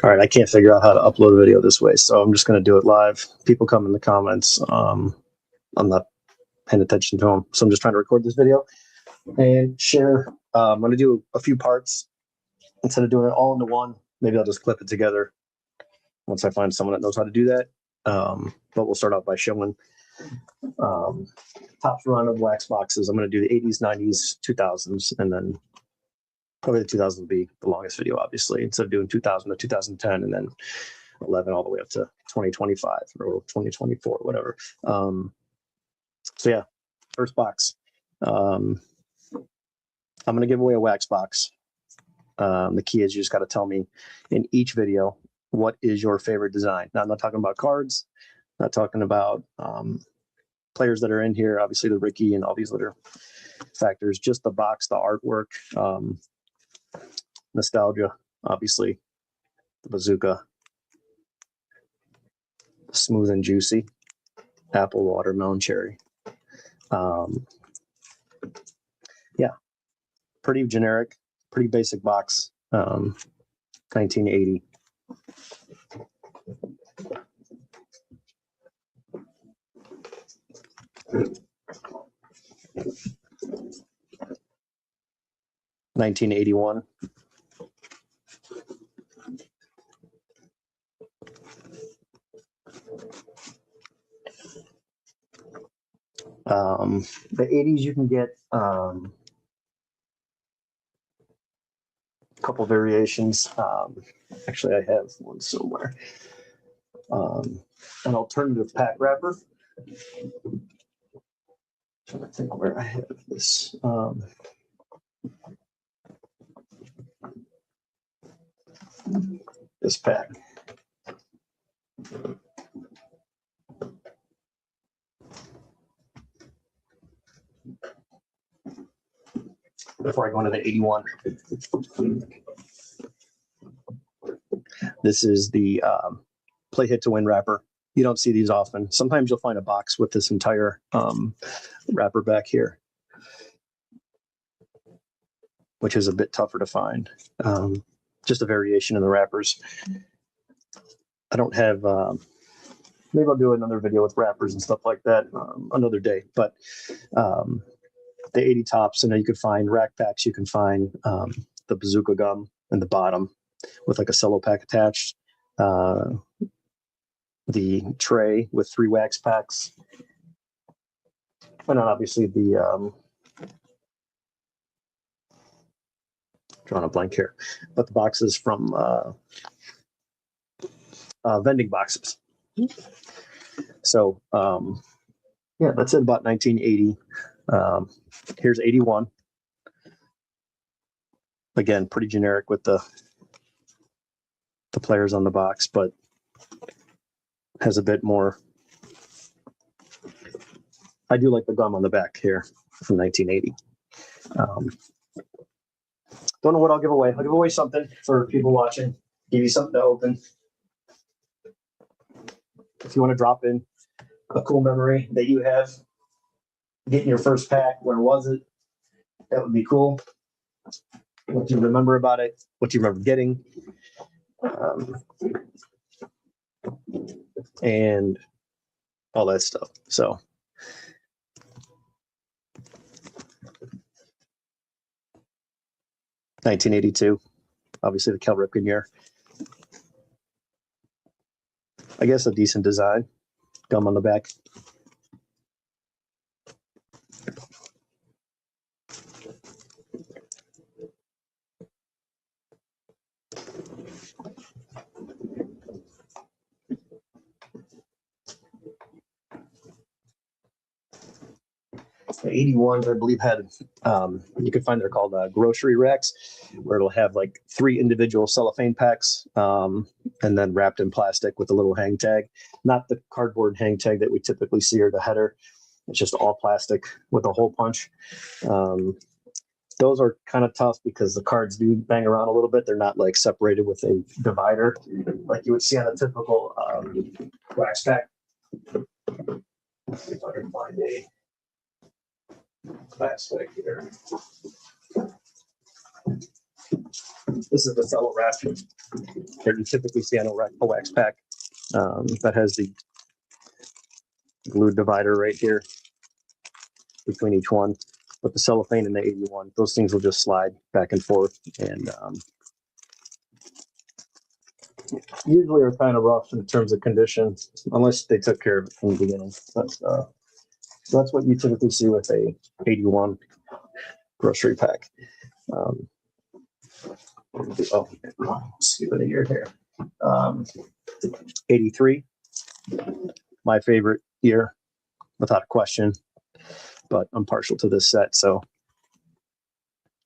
All right, I can't figure out how to upload a video this way, so I'm just going to do it live. People come in the comments. I'm not paying attention to them, so I'm just trying to record this video and share. I'm going to do a few parts instead of doing it all into one. Maybe I'll just clip it together once I find someone that knows how to do that. But we'll start out by showing top run of wax boxes. I'm going to do the 80s, 90s, 2000s, and then probably the 2000s will be the longest video, obviously, instead of doing 2000 to 2010 and then 11 all the way up to 2025 or 2024, whatever. So yeah, first box. I'm going to give away a wax box. The key is you just got to tell me in each video what is your favorite design. Now, I'm not talking about cards, not talking about players that are in here, obviously the Ricky and all these other factors, just the box, the artwork, nostalgia, obviously, the bazooka, smooth and juicy, apple, watermelon, cherry. Yeah, pretty generic, pretty basic box. 1980. $1981. The 80s, you can get a couple variations. Actually, I have one somewhere. An alternative pack wrapper. I'm trying to think where I have this. This pack. Before I go into the 81. This is the play hit to win wrapper. You don't see these often. Sometimes you'll find a box with this entire wrapper back here, which is a bit tougher to find. Just a variation in the wrappers. I don't have, maybe I'll do another video with wrappers and stuff like that another day, but the 80 tops, you could find rack packs, you can find the bazooka gum in the bottom with like a cello pack attached, the tray with 3 wax packs, and then obviously the drawing a blank here, but the boxes from vending boxes. So yeah, that's it about 1980. Here's 81. Again, pretty generic with the players on the box, but has a bit more. I do like the gum on the back here from 1980. Don't know what I'll give away. I'll give away something for people watching. Give you something to open. If you want to drop in a cool memory that you have, getting your first pack, where was it? That would be cool. What do you remember about it? What do you remember getting? And all that stuff. So $1982, obviously the Cal Ripken year. I guess a decent design. Gum on the back. The 81s, I believe, had you could find they're called grocery racks, where it'll have like 3 individual cellophane packs, and then wrapped in plastic with a little hang tag. Not the cardboard hang tag that we typically see or the header. It's just all plastic with a hole punch. Those are kind of tough because the cards do bang around a little bit. They're not like separated with a divider like you would see on a typical wax pack. Let's see if I can find a plastic here. This is the fellow wrap. that you typically see on a wax pack. That has the glue divider right here between each one. But the cellophane and the 81, those things will just slide back and forth, and usually are kind of rough in terms of condition, unless they took care of it from the beginning. But so that's what you typically see with a 81 grocery pack. Skip it a year here. 83, my favorite year, without a question. But I'm partial to this set, so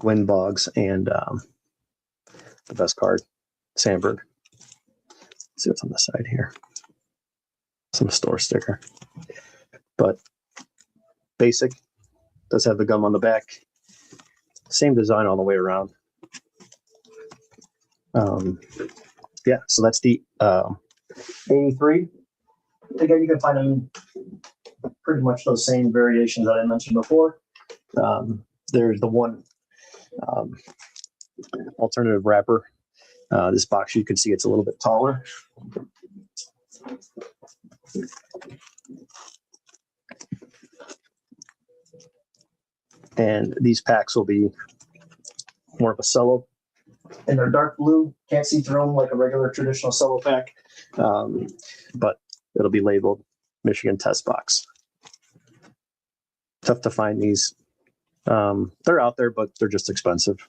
Gwen Boggs and the best card, Sandberg. Let's see what's on the side here. Some store sticker, but basic. Does have the gum on the back. Same design all the way around. Yeah, so that's the 83. Again, you can find them pretty much those same variations that I mentioned before. There's the one alternative wrapper. This box, you can see it's a little bit taller. And these packs will be more of a cello. And they're dark blue. Can't see through them like a regular traditional cello pack. But it'll be labeled Michigan Test Box. Tough to find these. They're out there, but they're just expensive.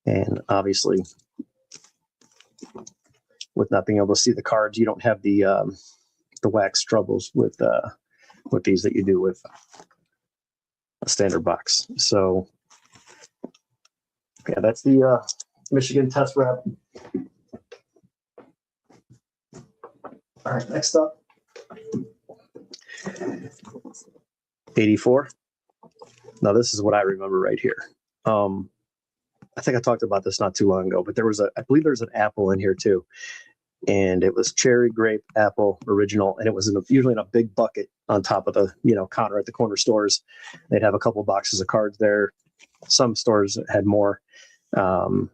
And obviously, with not being able to see the cards, you don't have the wax troubles with these that you do with a standard box. So yeah, that's the Michigan Test Wrap. All right, next up, 84. Now this is what I remember right here. I think I talked about this not too long ago, but I believe there's an apple in here too. And it was cherry, grape, apple, original, and it was usually in a big bucket on top of the counter at the corner stores. They'd have a couple boxes of cards there. Some stores had more. I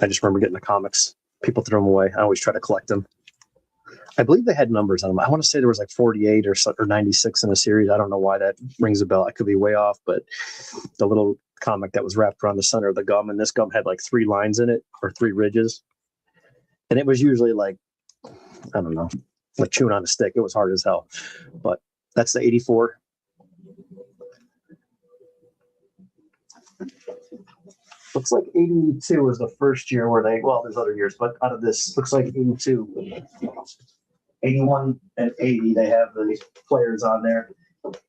just remember getting the comics. People threw them away. I always try to collect them. I believe they had numbers on them. I want to say there was like 48 or 96 in a series. I don't know why that rings a bell. I could be way off, but the little comic that was wrapped around the center of the gum, and this gum had like 3 lines in it, or 3 ridges. And it was usually like, I don't know, like chewing on a stick. It was hard as hell. But that's the 84. Looks like 82 was the first year where there's other years, but out of this, looks like 82. 81 and 80, they have the players on there.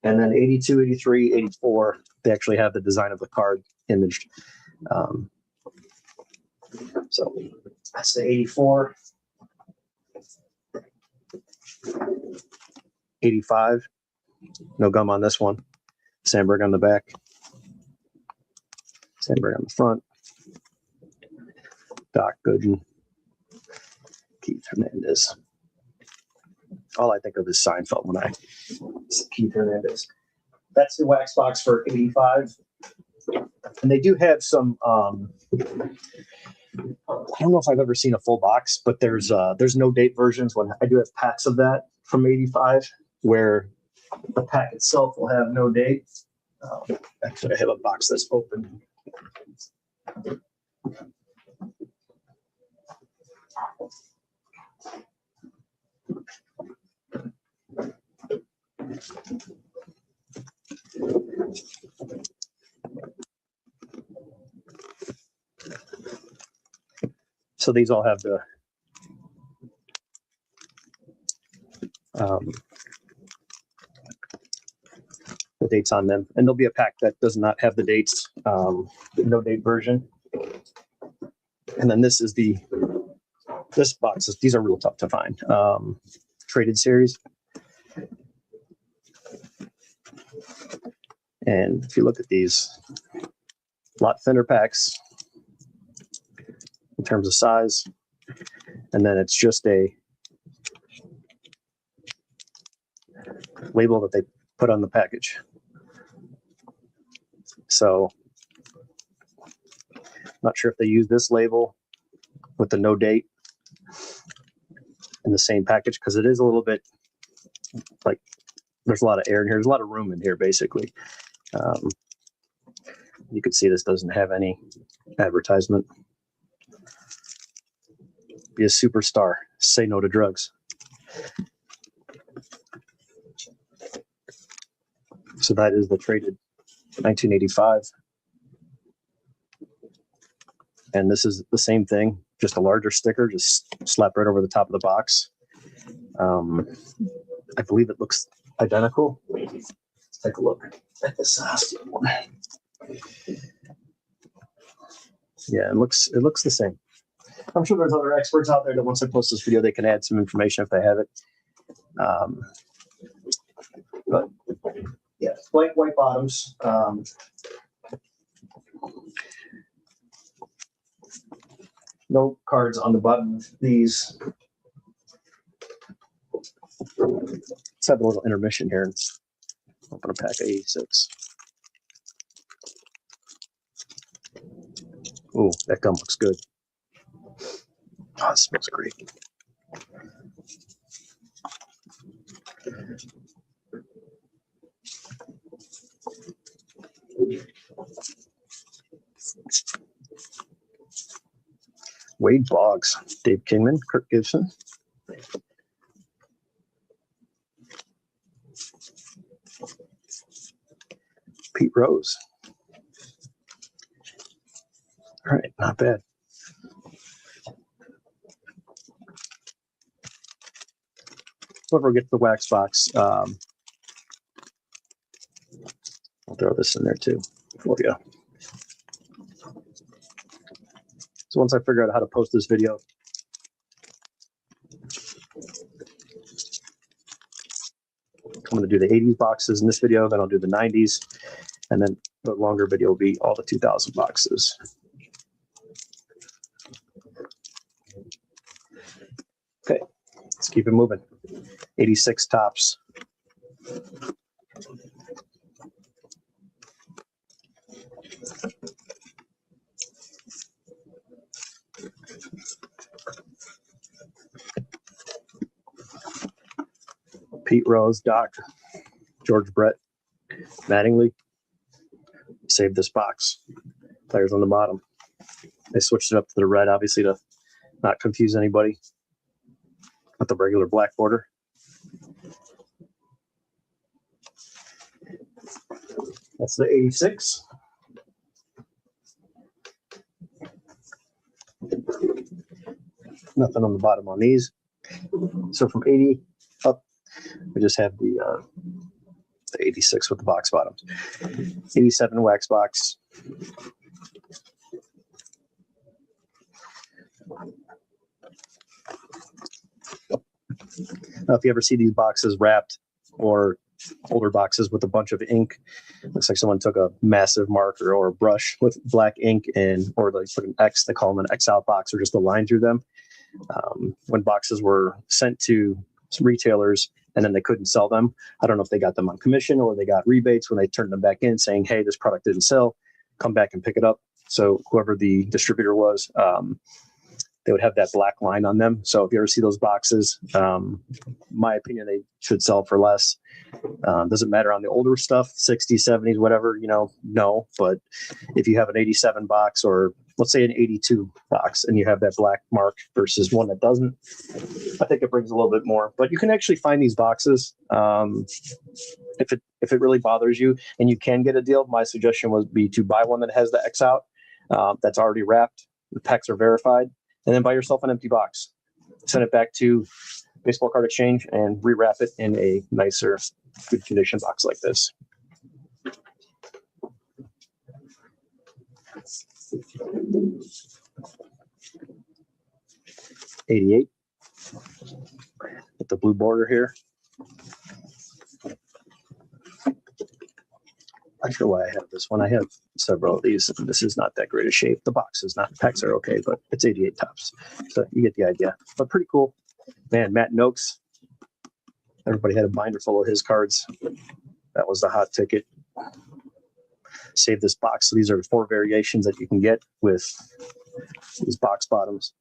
And then 82, 83, 84, they actually have the design of the card imaged. So that's the 84. 85, no gum on this one. Sandberg on the back. Sandberg on the front. Doc Gooden. Keith Hernandez. All I think of is Seinfeld when I see Keith Hernandez. That's the wax box for 85. And they do have some, I don't know if I've ever seen a full box, but there's no date versions. When I do have packs of that from 85, where the pack itself will have no date. Actually, I have a box that's open. So these all have the dates on them, and there'll be a pack that does not have the dates, the no date version. And then this box. These are real tough to find. Traded series. And if you look at these, a lot thinner packs in terms of size. And then it's just a label that they put on the package. So not sure if they use this label with the no date in the same package, because it is a little bit like there's a lot of air in here. There's a lot of room in here, basically. You can see this doesn't have any advertisement. Be a superstar. Say no to drugs. So that is the traded 1985. And this is the same thing, just a larger sticker, just slap right over the top of the box. I believe it looks identical. Let's take a look at this one. Yeah, it looks the same. I'm sure there's other experts out there that once I post this video, they can add some information if they have it. But yeah, white bottoms. No cards on the bottom of these. Let's have a little intermission here and open a pack of 86. Ooh, that gum looks good. Oh, it smells great. Wade Boggs, Dave Kingman, Kirk Gibson. Pete Rose. All right, not bad. Whoever gets the wax box, I'll throw this in there too for you. So once I figure out how to post this video, I'm going to do the 80s boxes in this video, then I'll do the 90s, and then the longer video will be all the 2000 boxes. Okay, let's keep it moving. 86 tops. Pete Rose, Doc, George Brett, Mattingly. Saved this box. Players on the bottom. They switched it up to the red, obviously, to not confuse anybody with the regular black border. That's the 86. Nothing on the bottom on these. So from 80 up, we just have the 86 with the box bottoms. 87 wax box. Now, if you ever see these boxes wrapped or older boxes with a bunch of ink, looks like someone took a massive marker or a brush with black ink and, or they put an X, they call them an X out box, or just a line through them. When boxes were sent to retailers and then they couldn't sell them, I don't know if they got them on commission or they got rebates when they turned them back in saying, hey, this product didn't sell, come back and pick it up. So whoever the distributor was, they would have that black line on them. So if you ever see those boxes, my opinion, they should sell for less. Doesn't matter on the older stuff, 60s, 70s, whatever, no. But if you have an 87 box or let's say an 82 box and you have that black mark versus one that doesn't, I think it brings a little bit more. But you can actually find these boxes. If it really bothers you and you can get a deal, my suggestion would be to buy one that has the X out that's already wrapped. The packs are verified. And then buy yourself an empty box. Send it back to Baseball Card Exchange and rewrap it in a nicer, good condition box like this. '88 with the blue border here. Not sure why I have this one. I have several of these, and this is not that great a shape. The box is not. The packs are okay, but it's 88 tops. So you get the idea. But pretty cool. Man, Matt Noakes. Everybody had a binder full of his cards. That was the hot ticket. Save this box. So these are 4 variations that you can get with these box bottoms.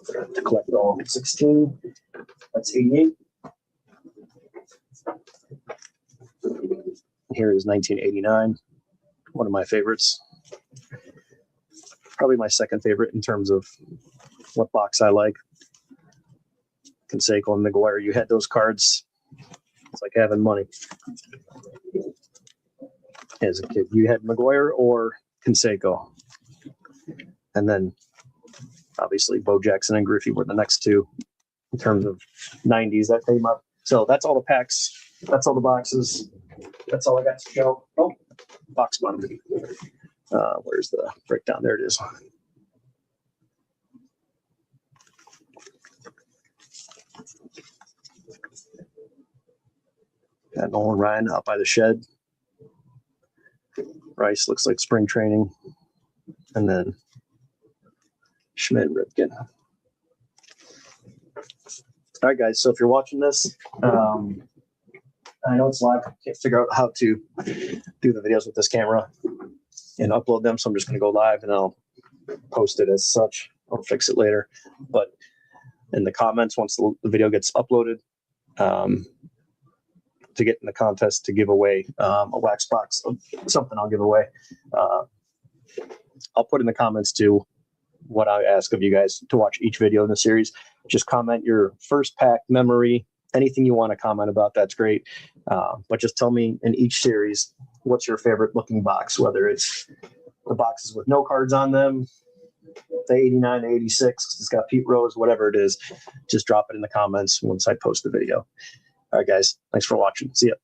To collect all 16, that's 88. Here is 1989, one of my favorites. Probably my second favorite in terms of what box I like. Canseco and McGuire, you had those cards. It's like having money. As a kid, you had McGuire or Canseco. And then obviously Bo Jackson and Griffey were the next two in terms of 90s that came up. So that's all the packs. That's all the boxes. That's all I got to show. Oh, box bottom. Where's the breakdown? There it is. Got Nolan Ryan out by the shed. Rice looks like spring training. And then Schmidt and Ripken. All right, guys. So if you're watching this, I know it's live. I can't figure out how to do the videos with this camera and upload them. So I'm just going to go live and I'll post it as such. I'll fix it later. But in the comments, once the video gets uploaded, to get in the contest to give away a wax box of something I'll give away. I'll put in the comments too what I ask of you guys to watch each video in the series. Just comment your first pack memory, anything you want to comment about, that's great. But just tell me in each series, what's your favorite looking box, whether it's the boxes with no cards on them, the 89, the 86, it's got Pete Rose, whatever it is, just drop it in the comments once I post the video. All right, guys, thanks for watching. See ya.